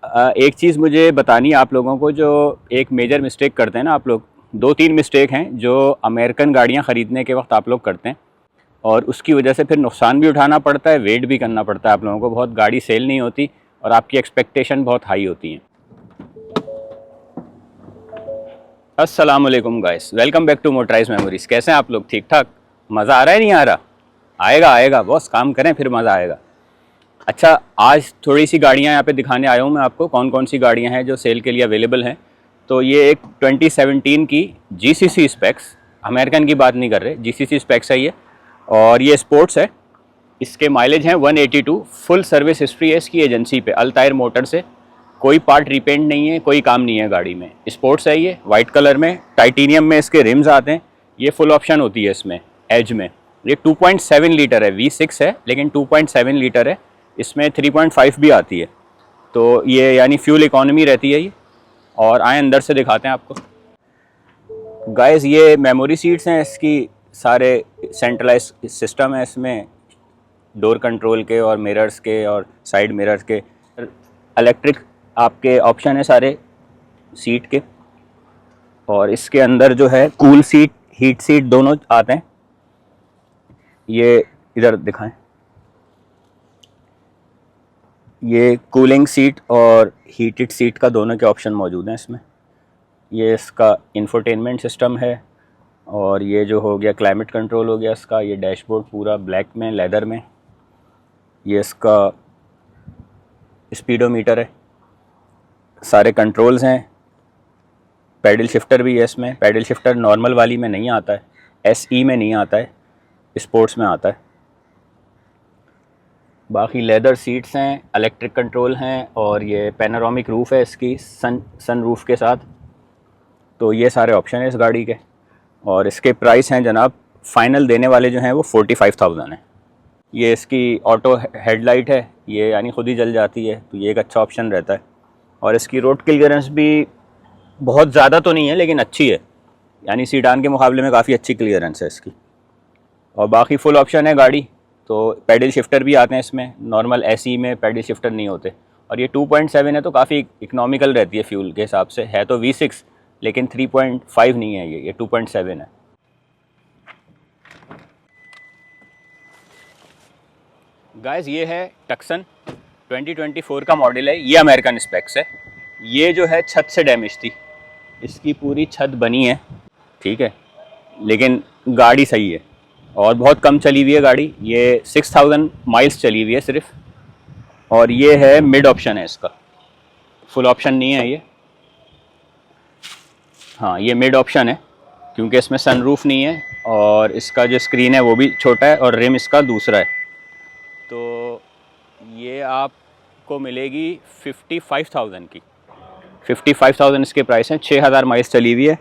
एक चीज़ मुझे बतानी है आप लोगों को, जो एक मेजर मिस्टेक करते हैं ना आप लोग। दो तीन मिस्टेक हैं जो अमेरिकन गाड़ियां ख़रीदने के वक्त आप लोग करते हैं, और उसकी वजह से फिर नुकसान भी उठाना पड़ता है, वेट भी करना पड़ता है आप लोगों को। बहुत गाड़ी सेल नहीं होती और आपकी एक्सपेक्टेशन बहुत हाई होती हैं। अस्सलाम वालेकुम guys, welcome back to motorise memories. कैसे हैं आप लोग? ठीक ठाक? मज़ा आ रहा है? नहीं आ रहा? आएगा आएगा बॉस, काम करें फिर मज़ा आएगा। अच्छा, आज थोड़ी सी गाड़ियाँ यहाँ पे दिखाने आया हूँ मैं आपको, कौन कौन सी गाड़ियाँ हैं जो सेल के लिए अवेलेबल हैं। तो ये एक 2017 की GCC स्पेक्स, अमेरिकन की बात नहीं कर रहे, GCC स्पेक्स है ये, और ये स्पोर्ट्स है। इसके माइलेज हैं 182। फुल सर्विस हिस्ट्री है इसकी एजेंसी पे, अल्तायर मोटर से। कोई पार्ट रिपेंट नहीं है, कोई काम नहीं है गाड़ी में। स्पोर्ट्स है ये, वाइट कलर में, टाइटेनियम में इसके रिम्स आते हैं। ये फुल ऑप्शन होती है इसमें एज में। ये 2.7 लीटर है, V6 है लेकिन 2.7 लीटर है। इसमें 3.5 भी आती है, तो ये यानी फ्यूल इकोनॉमी रहती है ये। और आए अंदर से दिखाते हैं आपको। गाइस, ये मेमोरी सीट्स हैं इसकी, सारे सेंट्रलाइज सिस्टम है इसमें, डोर कंट्रोल के और मिरर्स के और साइड मिरर्स के। इलेक्ट्रिक आपके ऑप्शन है सारे सीट के। और इसके अंदर जो है कूल सीट, हीट सीट दोनों आते हैं। ये इधर दिखाएं, ये कूलिंग सीट और हीटेड सीट का दोनों के ऑप्शन मौजूद हैं इसमें। ये इसका इंफोटेनमेंट सिस्टम है, और ये जो हो गया क्लाइमेट कंट्रोल हो गया इसका। ये डैशबोर्ड पूरा ब्लैक में, लेदर में। ये इसका स्पीडोमीटर है, सारे कंट्रोल्स हैं। पैडल शिफ्टर भी है इसमें। पैडल शिफ्टर नॉर्मल वाली में नहीं आता है, SE में नहीं आता है, स्पोर्ट्स में आता है। बाकी लेदर सीट्स हैं, इलेक्ट्रिक कंट्रोल हैं, और ये पैनोरामिक रूफ़ है इसकी सन रूफ़ के साथ। तो ये सारे ऑप्शन है इस गाड़ी के। और इसके प्राइस हैं जनाब, फ़ाइनल देने वाले जो हैं वो 45,000 है। ये इसकी ऑटो हेडलाइट है, ये यानी खुद ही जल जाती है, तो ये एक अच्छा ऑप्शन रहता है। और इसकी रोड क्लियरेंस भी बहुत ज़्यादा तो नहीं है लेकिन अच्छी है, यानी सीडान के मुकाबले में काफ़ी अच्छी क्लियरेंस है इसकी। और बाकी फुल ऑप्शन है गाड़ी। तो पैडल शिफ्टर भी आते हैं इसमें, नॉर्मल SE में पैडल शिफ्टर नहीं होते। और ये 2.7 है तो काफ़ी इकनॉमिकल रहती है फ्यूल के हिसाब से। है तो V6 लेकिन 3.5 नहीं है, ये 2.7 है। गाइस, ये है टक्सन 2024 का मॉडल है। ये अमेरिकन स्पेक्स है। ये जो है छत से डैमेज थी, इसकी पूरी छत बनी है, ठीक है, लेकिन गाड़ी सही है और बहुत कम चली हुई है गाड़ी। ये 6000 माइल्स चली हुई है सिर्फ। और ये है मिड ऑप्शन है इसका, फुल ऑप्शन नहीं है ये। हाँ, ये मिड ऑप्शन है क्योंकि इसमें सनरूफ नहीं है, और इसका जो स्क्रीन है वो भी छोटा है, और रिम इसका दूसरा है। तो ये आपको मिलेगी 55,000 की। 55,000 इसके प्राइस हैं। 6000 माइल्स चली हुई है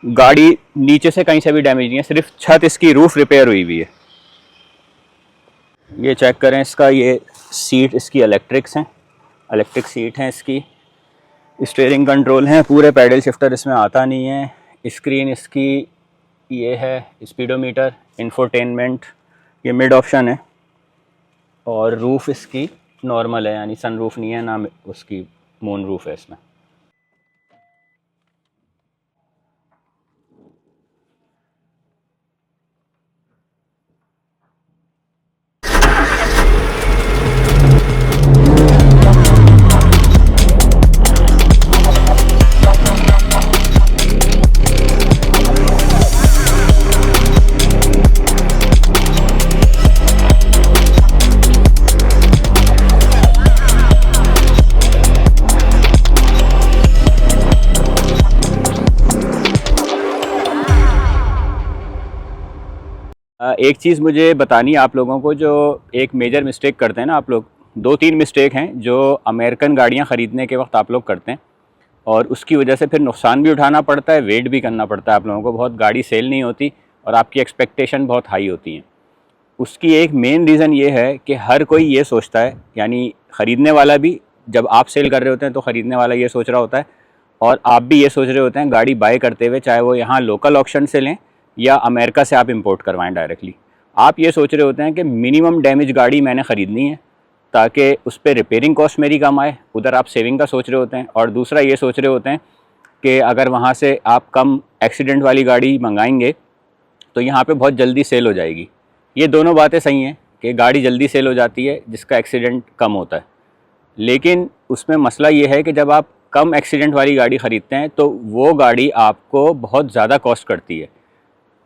गाड़ी, नीचे से कहीं से भी डैमेज नहीं है, सिर्फ छत इसकी रूफ रिपेयर हुई हुई है। ये चेक करें इसका, ये सीट इसकी इलेक्ट्रिक्स हैं, इलेक्ट्रिक सीट हैं इसकी। स्टीयरिंग कंट्रोल हैं पूरे, पैडल शिफ्टर इसमें आता नहीं है। स्क्रीन इसकी ये है, स्पीडोमीटर, इंफोटेनमेंट, ये मिड ऑप्शन है। और रूफ़ इसकी नॉर्मल है, यानी सन रूफ नहीं है ना, उसकी मून रूफ है इसमें। एक चीज़ मुझे बतानी है आप लोगों को, जो एक मेजर मिस्टेक करते हैं ना आप लोग। दो तीन मिस्टेक हैं जो अमेरिकन गाड़ियां ख़रीदने के वक्त आप लोग करते हैं, और उसकी वजह से फिर नुकसान भी उठाना पड़ता है, वेट भी करना पड़ता है आप लोगों को। बहुत गाड़ी सेल नहीं होती और आपकी एक्सपेक्टेशन बहुत हाई होती हैं। उसकी एक मेन रीज़न ये है कि हर कोई ये सोचता है, यानी ख़रीदने वाला भी, जब आप सेल कर रहे होते हैं तो ख़रीदने वाला ये सोच रहा होता है, और आप भी ये सोच रहे होते हैं गाड़ी बाय करते हुए, चाहे वो यहाँ लोकल ऑक्शन से लें या अमेरिका से आप इंपोर्ट करवाएं डायरेक्टली। आप ये सोच रहे होते हैं कि मिनिमम डैमेज गाड़ी मैंने ख़रीदनी है, ताकि उस पर रिपेयरिंग कॉस्ट मेरी कम आए। उधर आप सेविंग का सोच रहे होते हैं, और दूसरा ये सोच रहे होते हैं कि अगर वहाँ से आप कम एक्सीडेंट वाली गाड़ी मंगाएंगे तो यहाँ पे बहुत जल्दी सेल हो जाएगी। ये दोनों बातें सही हैं कि गाड़ी जल्दी सेल हो जाती है जिसका एक्सीडेंट कम होता है, लेकिन उसमें मसला ये है कि जब आप कम एक्सीडेंट वाली गाड़ी ख़रीदते हैं तो वो गाड़ी आपको बहुत ज़्यादा कॉस्ट करती है।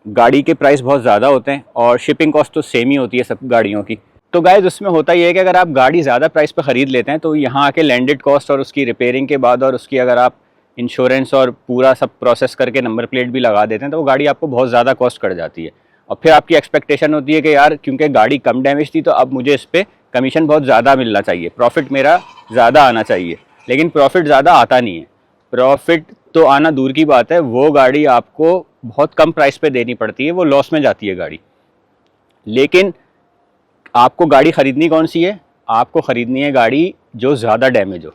गाड़ी के प्राइस बहुत ज़्यादा होते हैं और शिपिंग कॉस्ट तो सेम ही होती है सब गाड़ियों की। तो गाइस उसमें होता ये है कि अगर आप गाड़ी ज़्यादा प्राइस पर ख़रीद लेते हैं तो यहाँ आके लैंडेड कॉस्ट और उसकी रिपेयरिंग के बाद और उसकी अगर आप इंश्योरेंस और पूरा सब प्रोसेस करके नंबर प्लेट भी लगा देते हैं तो वो गाड़ी आपको बहुत ज़्यादा कॉस्ट कर जाती है। और फिर आपकी एक्सपेक्टेशन होती है कि यार क्योंकि गाड़ी कम डैमेज थी तो अब मुझे इस पर कमीशन बहुत ज़्यादा मिलना चाहिए, प्रॉफिट मेरा ज़्यादा आना चाहिए। लेकिन प्रॉफिट ज़्यादा आता नहीं है। प्रॉफिट तो आना दूर की बात है, वो गाड़ी आपको बहुत कम प्राइस पे देनी पड़ती है, वो लॉस में जाती है गाड़ी। लेकिन आपको गाड़ी ख़रीदनी कौन सी है? आपको ख़रीदनी है गाड़ी जो ज़्यादा डैमेज हो।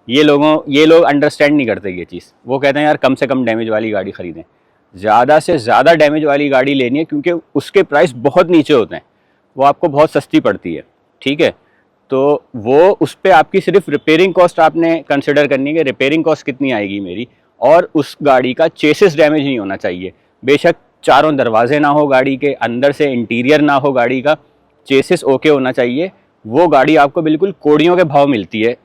ये लोग अंडरस्टैंड नहीं करते ये चीज़। वो कहते हैं यार कम से कम डैमेज वाली गाड़ी ख़रीदें। ज़्यादा से ज़्यादा डैमेज वाली गाड़ी लेनी है क्योंकि उसके प्राइस बहुत नीचे होते हैं, वो आपको बहुत सस्ती पड़ती है। ठीक है, तो वो उस पर आपकी सिर्फ रिपेयरिंग कॉस्ट आपने कंसिडर करनी है कि रिपेयरिंग कॉस्ट कितनी आएगी मेरी, और उस गाड़ी का चेसिस डैमेज नहीं होना चाहिए। बेशक चारों दरवाजे ना हो गाड़ी के, अंदर से इंटीरियर ना हो गाड़ी का, चेसिस ओके होना चाहिए। वो गाड़ी आपको बिल्कुल कोड़ियों के भाव मिलती है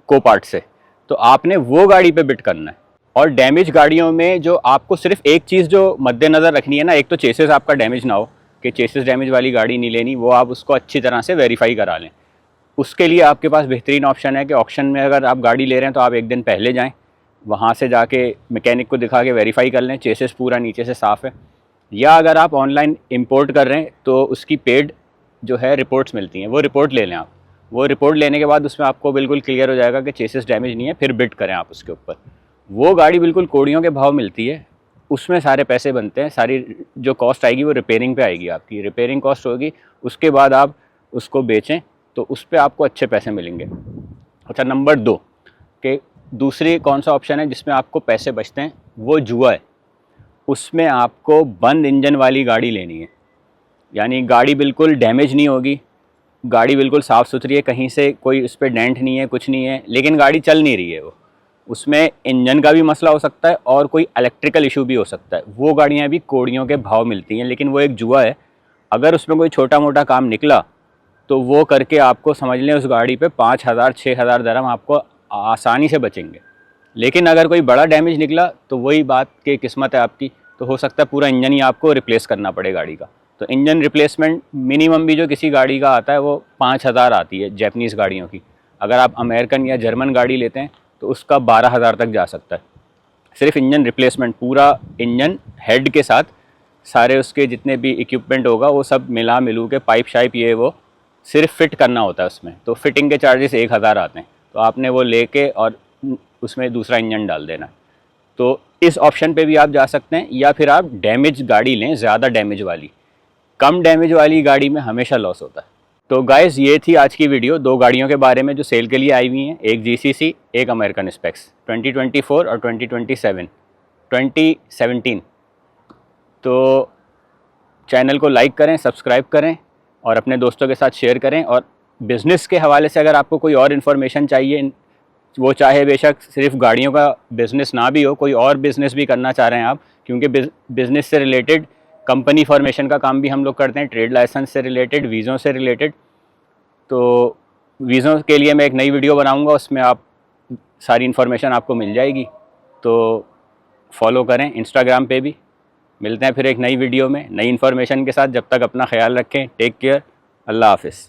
को पार्ट से, तो आपने वो गाड़ी पे बिड करना है। और डैमेज गाड़ियों में जो आपको सिर्फ एक चीज़ जो मद्देनज़र रखनी है ना, एक तो चेसिस आपका डैमेज ना हो, कि चेसिस डैमेज वाली गाड़ी नहीं लेनी, वो आप उसको अच्छी तरह से वेरीफाई करा लें। उसके लिए आपके पास बेहतरीन ऑप्शन है कि ऑक्शन में अगर आप गाड़ी ले रहे हैं तो आप एक दिन पहले जाएं, वहाँ से जाके मैकेनिक को दिखा के वेरीफाई कर लें चेसिस पूरा नीचे से साफ़ है। या अगर आप ऑनलाइन इंपोर्ट कर रहे हैं तो उसकी पेड जो है रिपोर्ट्स मिलती हैं, वो रिपोर्ट ले लें आप। वो रिपोर्ट लेने के बाद उसमें आपको बिल्कुल क्लियर हो जाएगा कि चेसिस डैमेज नहीं है, फिर बिड करें आप उसके ऊपर। वो गाड़ी बिल्कुल कोड़ियों के भाव मिलती है, उसमें सारे पैसे बनते हैं। सारी जो कॉस्ट आएगी वो रिपेयरिंग पे आएगी, आपकी रिपेयरिंग कॉस्ट होगी, उसके बाद आप उसको बेचें तो उस पर आपको अच्छे पैसे मिलेंगे। अच्छा, नंबर 2 कि दूसरी कौन सा ऑप्शन है जिसमें आपको पैसे बचते हैं, वो जुआ है। उसमें आपको बंद इंजन वाली गाड़ी लेनी है, यानी गाड़ी बिल्कुल डैमेज नहीं होगी, गाड़ी बिल्कुल साफ़ सुथरी है, कहीं से कोई उस पर डेंट नहीं है, कुछ नहीं है, लेकिन गाड़ी चल नहीं रही है। वो उसमें इंजन का भी मसला हो सकता है और कोई इलेक्ट्रिकल इशू भी हो सकता है। वो गाड़ियाँ भी कोड़ियों के भाव मिलती हैं, लेकिन वो एक जुआ है। अगर उसमें कोई छोटा मोटा काम निकला तो वो करके आपको समझ लें उस गाड़ी पे 5,000 6,000 दरहम आपको आसानी से बचेंगे। लेकिन अगर कोई बड़ा डैमेज निकला तो वही बात की किस्मत है आपकी, तो हो सकता है पूरा इंजन ही आपको रिप्लेस करना पड़े गाड़ी का। तो इंजन रिप्लेसमेंट मिनिमम भी जो किसी गाड़ी का आता है वो 5,000 आती है जैपनीज़ गाड़ियों की। अगर आप अमेरिकन या जर्मन गाड़ी लेते हैं तो उसका 12,000 तक जा सकता है। सिर्फ इंजन रिप्लेसमेंट, पूरा इंजन हेड के साथ सारे उसके जितने भी इक्विपमेंट होगा वो सब मिला मिलू के, पाइप शाइप ये वो सिर्फ फिट करना होता है उसमें, तो फिटिंग के चार्जेस 1,000 आते हैं। तो आपने वो लेके और उसमें दूसरा इंजन डाल देना है। तो इस ऑप्शन पे भी आप जा सकते हैं, या फिर आप डैमेज गाड़ी लें, ज़्यादा डैमेज वाली। कम डैमेज वाली गाड़ी में हमेशा लॉस होता है। तो गाइस ये थी आज की वीडियो 2 गाड़ियों के बारे में जो सेल के लिए आई हुई हैं, एक GCC, एक अमेरिकन स्पेक्स 2024 और 2017। तो चैनल को लाइक करें, सब्सक्राइब करें और अपने दोस्तों के साथ शेयर करें। और बिज़नेस के हवाले से अगर आपको कोई और इन्फॉर्मेशन चाहिए, वो चाहे बेशक सिर्फ गाड़ियों का बिज़नेस ना भी हो, कोई और बिज़नेस भी करना चाह रहे हैं आप, क्योंकि बिज़नेस से रिलेटेड कंपनी फॉर्मेशन का काम भी हम लोग करते हैं, ट्रेड लाइसेंस से रिलेटेड, वीज़ों से रिलेटेड। तो वीज़ों के लिए मैं एक नई वीडियो बनाऊंगा, उसमें आप सारी इन्फॉर्मेशन आपको मिल जाएगी। तो फॉलो करें इंस्टाग्राम पे भी। मिलते हैं फिर एक नई वीडियो में नई इन्फॉर्मेशन के साथ। जब तक अपना ख्याल रखें, टेक केयर, अल्लाह हाफ़िज़।